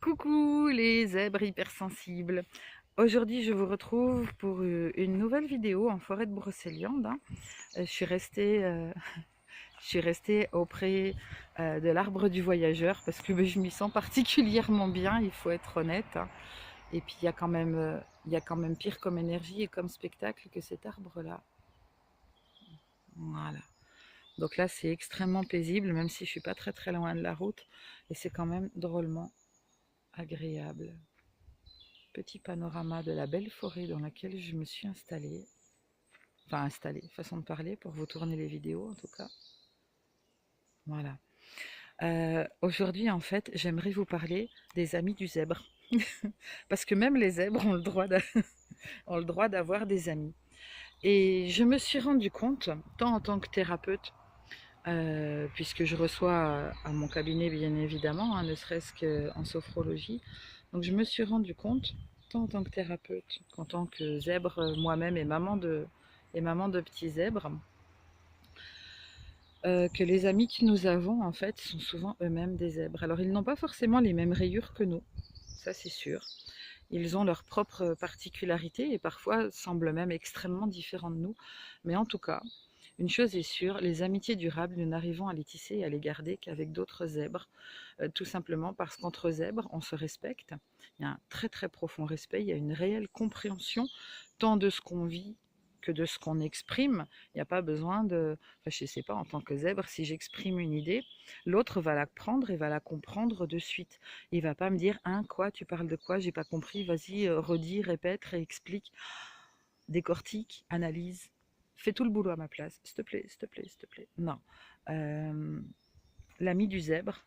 Coucou les zèbres hypersensibles. Aujourd'hui, je vous retrouve pour une nouvelle vidéo en forêt de Brocéliande, hein. Je suis restée auprès de l'arbre du voyageur parce que je m'y sens particulièrement bien, il faut être honnête, hein. Et puis il y a quand même pire comme énergie et comme spectacle que cet arbre-là. Voilà. Donc là, c'est extrêmement paisible, même si je suis pas très loin de la route, et c'est quand même drôlement agréable. Petit panorama de la belle forêt dans laquelle je me suis installée. Enfin installée, façon de parler, pour vous tourner les vidéos en tout cas. Voilà. Aujourd'hui, en fait, j'aimerais vous parler des amis du zèbre. Parce que même les zèbres ont le droit ont le droit d'avoir des amis. Et je me suis rendu compte, tant en tant que thérapeute, puisque je reçois à mon cabinet bien évidemment, hein, ne serait-ce qu'en sophrologie, donc je me suis rendu compte, tant en tant que thérapeute qu'en tant que zèbre moi-même et maman de petits zèbres, que les amis que nous avons en fait sont souvent eux-mêmes des zèbres. Alors ils n'ont pas forcément les mêmes rayures que nous, ça c'est sûr. Ils ont leurs propres particularités et parfois semblent même extrêmement différents de nous. Mais en tout cas, une chose est sûre, les amitiés durables, nous n'arrivons à les tisser et à les garder qu'avec d'autres zèbres, tout simplement parce qu'entre zèbres, on se respecte. Il y a un très profond respect, il y a une réelle compréhension tant de ce qu'on vit que de ce qu'on exprime. Il n'y a pas besoin de... Enfin, je ne sais pas, en tant que zèbre, si j'exprime une idée, l'autre va la prendre et va la comprendre de suite. Il va pas me dire, hein, quoi, tu parles de quoi, j'ai pas compris, vas-y, redis, répète, réexplique, décortique, analyse. Fais tout le boulot à ma place, s'il te plaît, s'il te plaît, s'il te plaît. Non. Euh, L'ami du zèbre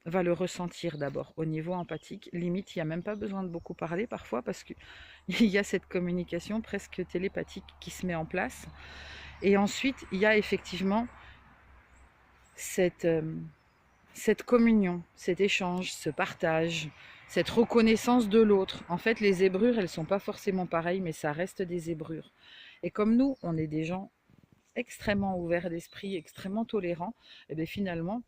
va le ressentir d'abord au niveau empathique. Limite, il n'y a même pas besoin de beaucoup parler parfois parce qu'il y a cette communication presque télépathique qui se met en place. Et ensuite, il y a effectivement cette, cette communion, cet échange, ce partage, cette reconnaissance de l'autre. En fait, les zébrures, elles ne sont pas forcément pareilles, mais ça reste des zébrures. Et comme nous, on est des gens extrêmement ouverts d'esprit, extrêmement tolérants, et bien finalement,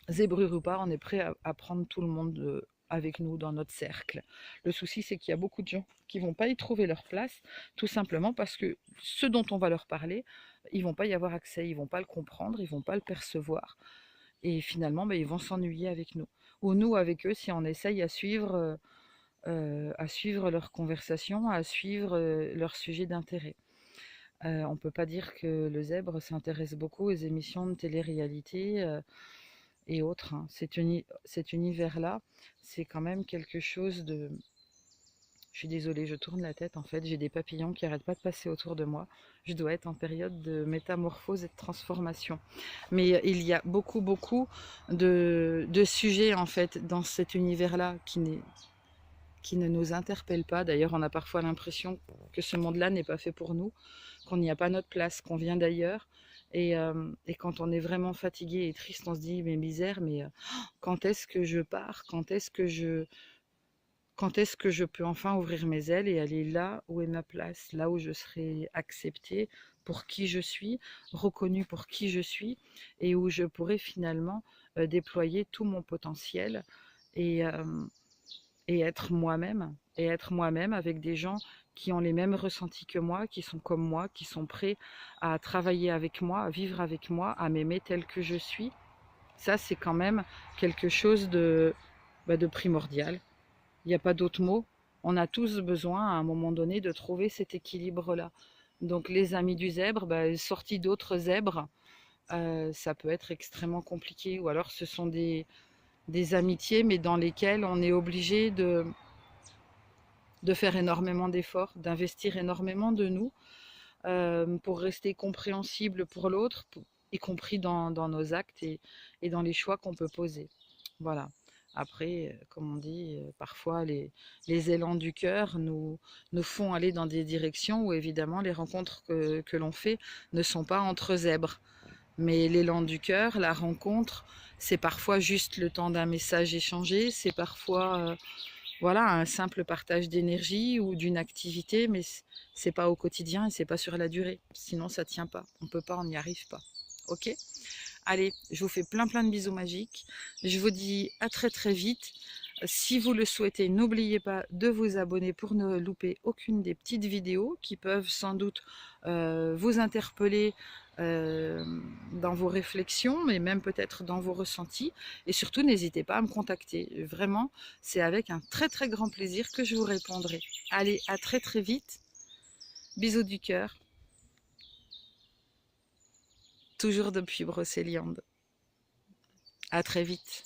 zébrure ou pas, on est prêt à prendre tout le monde avec nous dans notre cercle. Le souci, c'est qu'il y a beaucoup de gens qui vont pas y trouver leur place, tout simplement parce que ce dont on va leur parler, ils vont pas y avoir accès, ils vont pas le comprendre, ils vont pas le percevoir. Et finalement, ben, ils vont s'ennuyer avec nous. Ou nous avec eux, si on essaye à suivre leur conversation, à suivre leur sujet d'intérêt. On ne peut pas dire que le zèbre s'intéresse beaucoup aux émissions de télé-réalité et autres, hein. Cet univers-là, c'est quand même quelque chose de... Je suis désolée, je tourne la tête en fait, j'ai des papillons qui n'arrêtent pas de passer autour de moi. Je dois être en période de métamorphose et de transformation. Mais il y a beaucoup de sujets en fait dans cet univers-là qui ne nous interpellent pas. D'ailleurs, on a parfois l'impression que ce monde-là n'est pas fait pour nous, qu'on n'y a pas notre place, qu'on vient d'ailleurs. Et quand on est vraiment fatigué et triste, on se dit, mais misère, mais quand est-ce que je pars? Quand est-ce que je peux enfin ouvrir mes ailes et aller là où est ma place, là où je serai acceptée pour qui je suis, reconnue pour qui je suis, et où je pourrai finalement déployer tout mon potentiel et, euh, et être moi-même avec des gens qui ont les mêmes ressentis que moi, qui sont comme moi, qui sont prêts à travailler avec moi, à vivre avec moi, à m'aimer tel que je suis. Ça, c'est quand même quelque chose de primordial. Il n'y a pas d'autre mot. On a tous besoin, à un moment donné, de trouver cet équilibre-là. Donc, les amis du zèbre, sortis d'autres zèbres, ça peut être extrêmement compliqué. Ou alors, ce sont des amitiés, mais dans lesquelles on est obligé de faire énormément d'efforts, d'investir énormément de nous pour rester compréhensible pour l'autre, y compris dans nos actes et dans les choix qu'on peut poser. Voilà. Après, comme on dit, parfois les élans du cœur nous font aller dans des directions où évidemment les rencontres que l'on fait ne sont pas entre zèbres. Mais l'élan du cœur, la rencontre, c'est parfois juste le temps d'un message échangé, c'est parfois voilà, un simple partage d'énergie ou d'une activité, mais c'est pas au quotidien et c'est pas sur la durée. Sinon, ça tient pas. On peut pas, on n'y arrive pas. Ok? Allez, je vous fais plein de bisous magiques. Je vous dis à très vite. Si vous le souhaitez, n'oubliez pas de vous abonner pour ne louper aucune des petites vidéos qui peuvent sans doute vous interpeller dans vos réflexions, mais même peut-être dans vos ressentis. Et surtout, n'hésitez pas à me contacter. Vraiment, c'est avec un très très grand plaisir que je vous répondrai. Allez, à très très vite. Bisous du cœur. Toujours depuis Brocéliande. À très vite.